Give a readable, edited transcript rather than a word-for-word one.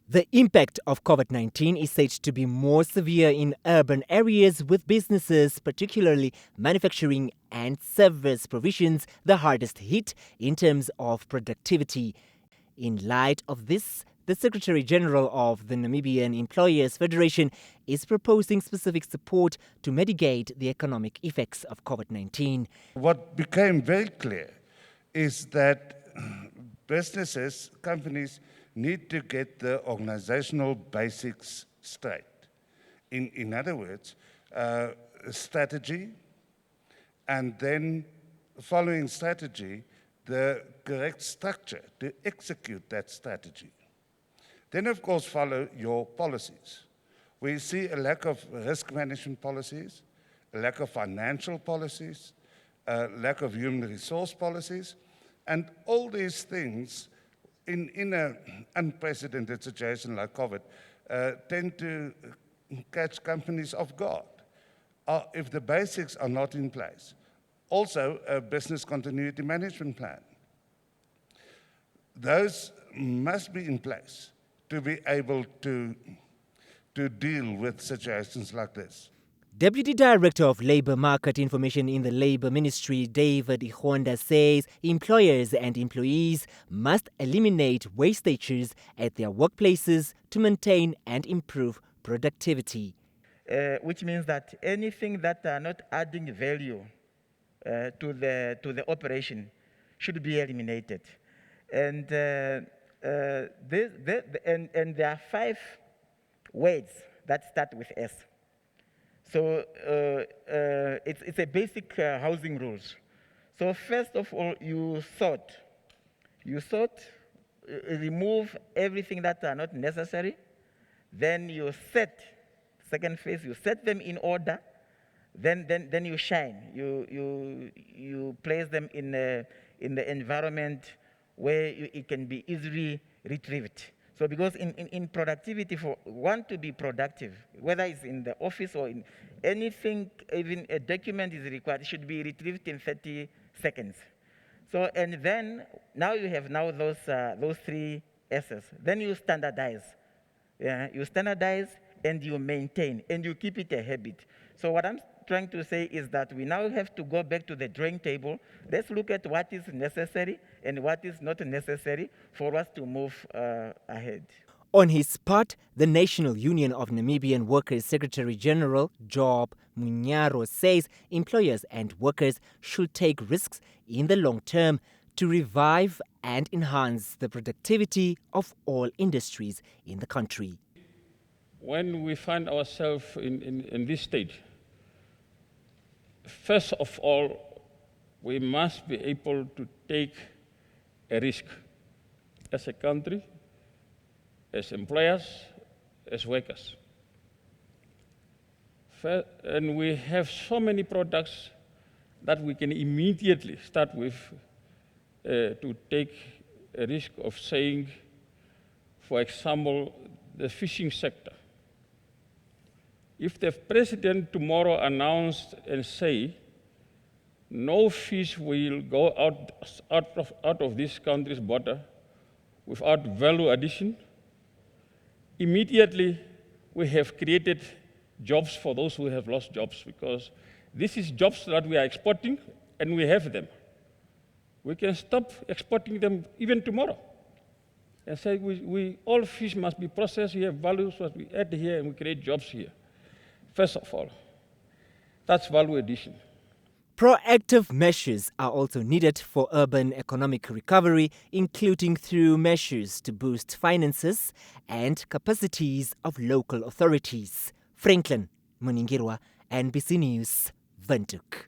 The impact of COVID-19 is said to be more severe in urban areas, with businesses, particularly manufacturing and service provisions, the hardest hit in terms of productivity. In light of this, the Secretary General of the Namibian Employers Federation is proposing specific support to mitigate the economic effects of COVID-19. What became very clear is that businesses, companies, need to get the organizational basics straight. In other words, strategy, and then following strategy, the correct structure to execute that strategy. Then, of course, follow your policies. We see a lack of risk management policies, a lack of financial policies, a lack of human resource policies, and all these things in an unprecedented situation like COVID tend to catch companies off guard if the basics are not in place. Also, a business continuity management plan. Those must be in place to be able to deal with situations like this. Deputy Director of Labour Market Information in the Labour Ministry, David Ikhonda, says employers and employees must eliminate wastages at their workplaces to maintain and improve productivity. Which means that anything that are not adding value to the operation should be eliminated. And there are 5 words that start with S. So it's a basic housing rules. So first of all, you sort, remove everything that are not necessary. Then you set, second phase, you set them in order. Then you shine. You place them in the environment where it can be easily retrieved. So because in productivity, for one to be productive, whether it's in the office or in anything, even a document is required, it should be retrieved in 30 seconds. So, and then now you have those 3 S's. Then you standardize. Yeah, you standardize and you maintain and you keep it a habit. So what I'm trying to say is that we now have to go back to the drawing table. Let's look at what is necessary and what is not necessary for us to move ahead. On his part, the National Union of Namibian Workers Secretary General, Job Munyaro, says employers and workers should take risks in the long term to revive and enhance the productivity of all industries in the country. When we find ourselves in this stage, first of all, we must be able to take a risk as a country, as employers, as workers. And we have so many products that we can immediately start with to take a risk of saying, for example, the fishing sector. If the president tomorrow announced and say, no fish will go out of this country's border without value addition, immediately we have created jobs for those who have lost jobs, because this is jobs that we are exporting and we have them. We can stop exporting them even tomorrow and say all fish must be processed, we have values that we add here and we create jobs here. First of all, that's value addition. Proactive measures are also needed for urban economic recovery, including through measures to boost finances and capacities of local authorities. Franklin Muningirwa, NBC News, Windhoek.